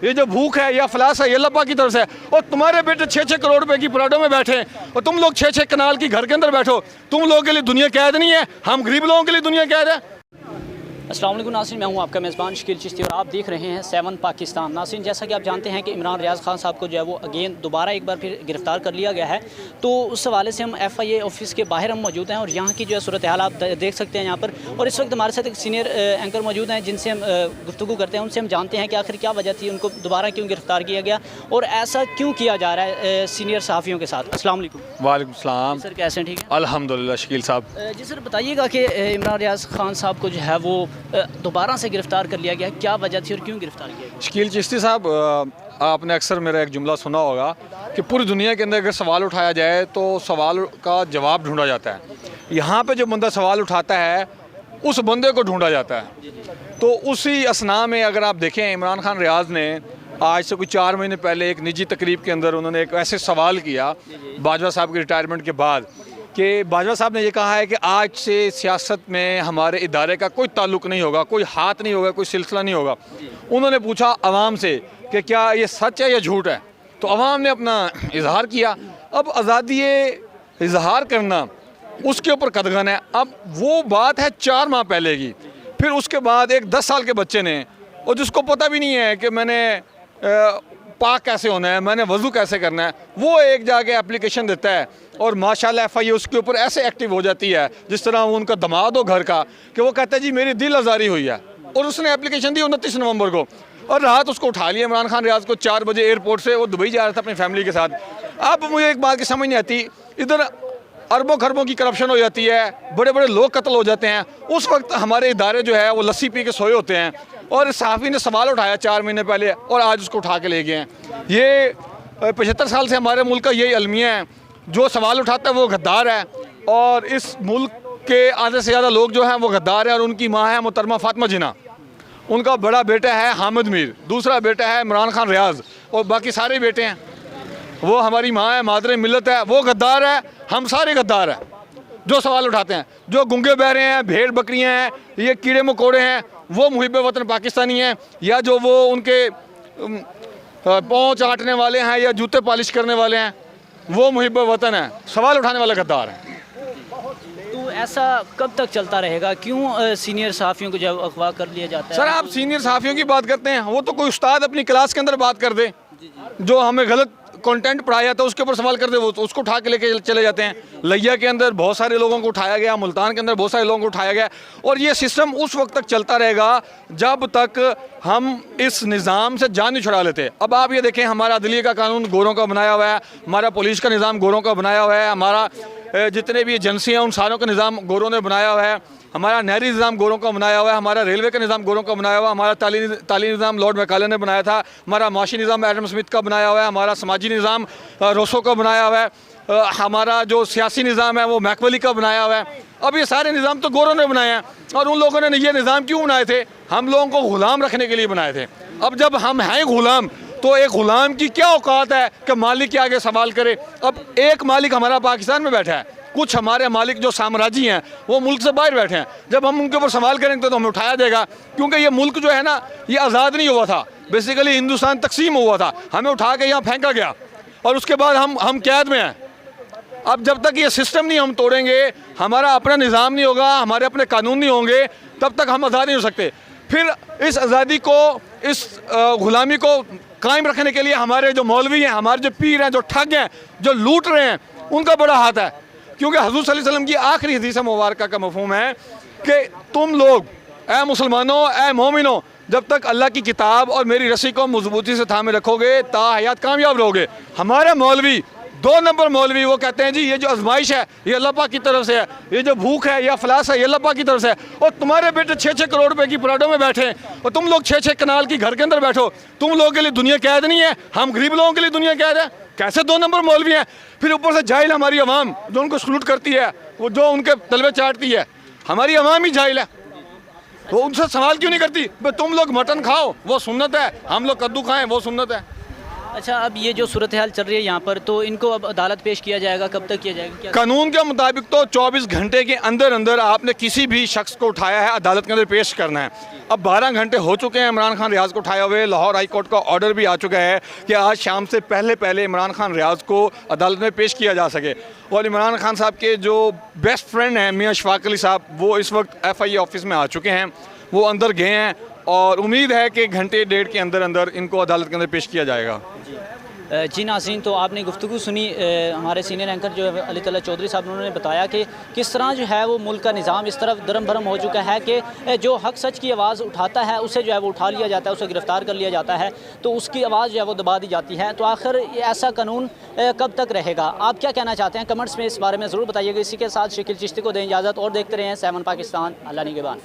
ये जो भूख है या अफलास है ये अल्लाह पाक की तरफ से है। और तुम्हारे बेटे 6-6 करोड़ रुपए की पराठों में बैठे हैं और तुम लोग 6-6 कनाल की घर के अंदर बैठो। तुम लोगों के लिए दुनिया कैद नहीं है, हम गरीब लोगों के लिए दुनिया कैद है। अस्सलाम वालेकुम नाज़रीन, मैं हूं आपका मेज़बान शकील चिश्ती और आप देख रहे हैं 7 पाकिस्तान। नाज़रीन, जैसा कि आप जानते हैं कि इमरान रियाज़ खान साहब को जो है वो अगेन दोबारा एक बार फिर गिरफ़्तार कर लिया गया है। तो उस हवाले से हम FIA ऑफिस के बाहर हम मौजूद हैं और यहाँ की जो है सूरत हाल आप देख सकते हैं यहाँ पर। और इस वक्त हमारे साथ एक सीनियर एंकर मौजूद हैं जिनसे हम गुफ्तगू करते हैं, उनसे हम जानते हैं कि आखिर क्या वजह थी, उनको दोबारा क्यों गिरफ़्तार किया गया और ऐसा क्यों किया जा रहा है सीनियर सहाफ़ियों के साथ। अस्सलाम वालेकुम। वालेकुम सलाम सर, कैसे हैं? ठीक है अल्हम्दुलिल्लाह। शकील साहब जी सर, बताइएगा कि इमरान रियाज़ खान साहब को जो है वो दोबारा से गिरफ्तार कर लिया गया, क्या वजह थी और क्यों गिरफ्तार किया गया? शकील चिश्ती साहब, आपने अक्सर मेरा एक जुमला सुना होगा कि पूरी दुनिया के अंदर अगर सवाल उठाया जाए तो सवाल का जवाब ढूंढा जाता है। यहाँ पे जो बंदा सवाल उठाता है उस बंदे को ढूंढा जाता है। तो उसी असना में अगर आप देखें, इमरान खान रियाज़ ने आज से कोई 4 महीने पहले एक निजी तकरीब के अंदर उन्होंने एक ऐसे सवाल किया बाजवा साहब की रिटायरमेंट के बाद कि बाजवा साहब ने ये कहा है कि आज से सियासत में हमारे इदारे का कोई ताल्लुक़ नहीं होगा, कोई हाथ नहीं होगा, कोई सिलसिला नहीं होगा। उन्होंने पूछा आवाम से कि क्या ये सच है या झूठ है, तो आवाम ने अपना इजहार किया। अब आज़ादी इजहार करना उसके ऊपर कदगन है। अब वो बात है 4 माह पहले की। फिर उसके बाद एक 10 साल के बच्चे ने, और जिसको पता भी नहीं है कि मैंने पाक कैसे होना है, मैंने वज़ू कैसे करना है, वो एक जाके एप्लीकेशन देता है और माशाल्लाह FIA उसके ऊपर ऐसे एक्टिव हो जाती है जिस तरह वो उनका दामाद हो घर का, कि वो कहता है जी मेरी दिल आज़ारी हुई है। और उसने एप्लीकेशन दी 29 नवंबर को और रात उसको उठा लिया इमरान खान रियाज़ को 4 बजे एयरपोर्ट से। वो दुबई जा रहा था अपनी फैमिली के साथ। अब मुझे एक बात की समझ नहीं आती, इधर अरबों खरबों की करप्शन हो जाती है, बड़े बड़े लोग कत्ल हो जाते हैं, उस वक्त हमारे इदारे जो है वो लस्सी पी के सोए होते हैं और सहाफ़ी ने सवाल उठाया 4 महीने पहले और आज उसको उठा के ले गए हैं। ये 75 साल से हमारे मुल्क का यही अलमिया है, जो सवाल उठाता है वो गद्दार है। और इस मुल्क के आधे से ज़्यादा लोग जो हैं वो गद्दार हैं। और उनकी माँ है मोहतरमा फातिमा जिन्ना, उनका बड़ा बेटा है हामिद मीर, दूसरा बेटा है इमरान खान रियाज़ और बाकी सारे बेटे हैं। वो हमारी माँ है, मादरे मिल्लत है, वो गद्दार है, हम सारे गद्दार हैं जो सवाल उठाते हैं। जो गुंगे बहरे हैं, भेड़ बकरियां हैं, ये कीड़े मकोड़े हैं, वो मुहिब वतन पाकिस्तानी हैं, या जो वो उनके पाँव चाटने वाले हैं या जूते पॉलिश करने वाले हैं, वो मुहिब वतन है। सवाल उठाने वाले गद्दार हैं। तो ऐसा कब तक चलता रहेगा? क्यों सीनियर सहाफ़ियों को जब अगवा कर लिया जाता है? सर, आप सीनियर सहाफ़ियों की बात करते हैं, वो तो कोई उस्ताद अपनी क्लास के अंदर बात कर दे, जो हमें गलत कंटेंट पढ़ाया था उसके ऊपर सवाल कर दे, वो उसको उठा के लेके चले जाते हैं। लिया के अंदर बहुत सारे लोगों को उठाया गया, मुल्तान के अंदर बहुत सारे लोगों को उठाया गया। और ये सिस्टम उस वक्त तक चलता रहेगा जब तक हम इस निज़ाम से जान नहीं छुड़ा लेते। अब आप ये देखें, हमारा अदलिया का कानून गोरों का बनाया हुआ है, हमारा पुलिस का निज़ाम गोरों का बनाया हुआ है, हमारा जितने भी एजेंसियाँ उन सारों का निज़ाम गोरों ने बनाया हुआ है, हमारा नहरी निज़ाम गोरों का बनाया हुआ है, हमारा रेलवे का निज़ाम गोरों का बनाया हुआ है, हमारा तालीमी निज़ाम लॉर्ड मैकाले ने बनाया था, हमारा माशी निज़ाम एडम स्मिथ का बनाया हुआ है, हमारा समाजी निज़ाम रोसो का बनाया हुआ है, हमारा जो सियासी निज़ाम है वो मैकवली का बनाया हुआ है। अब ये सारे निज़ाम तो गोरों ने बनाए हैं। और उन लोगों ने ये निज़ाम क्यों बनाए थे? हम लोगों को ग़ुलाम रखने के लिए बनाए थे। अब जब हम हैं ग़ुलाम, तो एक ग़ुलाम की क्या औकात है कि मालिक के आगे सवाल करे? अब एक मालिक हमारा पाकिस्तान में बैठा है, कुछ हमारे मालिक जो साम्राज्य हैं वो मुल्क से बाहर बैठे हैं। जब हम उनके ऊपर सवाल करेंगे तो हमें उठाया जाएगा, क्योंकि ये मुल्क जो है ना, ये आज़ाद नहीं हुआ था। बेसिकली हिंदुस्तान तकसीम हुआ था, हमें उठा के यहाँ फेंका गया और उसके बाद हम कैद में हैं। अब जब तक ये सिस्टम नहीं हम तोड़ेंगे, हमारा अपना निज़ाम नहीं होगा, हमारे अपने कानून नहीं होंगे, तब तक हम आज़ाद नहीं हो सकते। फिर इस आज़ादी को, इस ग़ुलामी को कायम रखने के लिए हमारे जो मौलवी हैं, हमारे जो पीर हैं, जो ठग हैं, जो लूट रहे हैं, उनका बड़ा हाथ है। क्योंकि हज़रत सल्लल्लाहु अलैहि वसल्लम की आखिरी हदीस मुबारक का मफ़हूम है कि तुम लोग, ए मुसलमानों, ए मोमिनों, जब तक अल्लाह की किताब और मेरी रस्सी को मजबूती से थामे रखोगे ता हयात कामयाब रहोगे। हमारे मौलवी 2 नंबर मौलवी वो कहते हैं जी ये जो आजमाइश है ये अल्लाह पाक की तरफ से है, ये जो भूख है या अफलास है ये अल्लाह पाक की तरफ से है। और तुम्हारे बेटे 6-6 करोड़ रुपए की पराठों में बैठे हैं और तुम लोग 6-6 कनाल की घर के अंदर बैठो। तुम लोगों के लिए दुनिया कैद नहीं है, हम गरीब लोगों के लिए दुनिया कैद है। कैसे 2 नंबर मौलवी हैं? फिर ऊपर से जाहिल हमारी आवाम जो उनको सलूट करती है, वो जो उनके तलवे चाटती है, हमारी आवाम ही जाहिल है। तो उनसे सवाल क्यों नहीं करती? तुम लोग मटन खाओ वो सुन्नत है, हम लोग कद्दू खाएं वो सुन्नत है। अच्छा, अब ये जो सूरत हाल चल रही है यहाँ पर, तो इनको अब अदालत पेश किया जाएगा, कब तक किया जाएगा, क्या? कानून के मुताबिक तो 24 घंटे के अंदर अंदर आपने किसी भी शख्स को उठाया है अदालत के अंदर पेश करना है। अब 12 घंटे हो चुके हैं इमरान खान रियाज को उठाए हुए। लाहौर हाई कोर्ट का ऑर्डर भी आ चुका है कि आज शाम से पहले पहले इमरान खान रियाज को अदालत में पेश किया जा सके। और इमरान खान साहब के जो बेस्ट फ्रेंड हैं मियाँ अशफाक अली साहब, वो इस वक्त FIA ऑफिस में आ चुके हैं, वो अंदर गए हैं और उम्मीद है कि घंटे डेढ़ के अंदर अंदर इनको अदालत के अंदर पेश किया जाएगा। जी नाज़रीन, तो आपने गुफ्तगू सुनी हमारे सीनियर एंकर जो है अली तल्ला चौधरी साहब, उन्होंने बताया कि किस तरह जो है वो मुल्क का निज़ाम इस तरफ दरम भरम हो चुका है कि जो हक सच की आवाज़ उठाता है उसे जो है वो उठा लिया जाता है, उसे गिरफ़्तार कर लिया जाता है, तो उसकी आवाज़ जो है वो दबा दी जाती है। तो आखिर ऐसा कानून कब तक रहेगा? आप क्या कहना चाहते हैं? कमेंट्स में इस बारे में ज़रूर बताइएगा। इसी के साथ शकील चिश्ती को दें इजाज़त और देखते रहें 7 पाकिस्तान। अल्लाह निगहबान।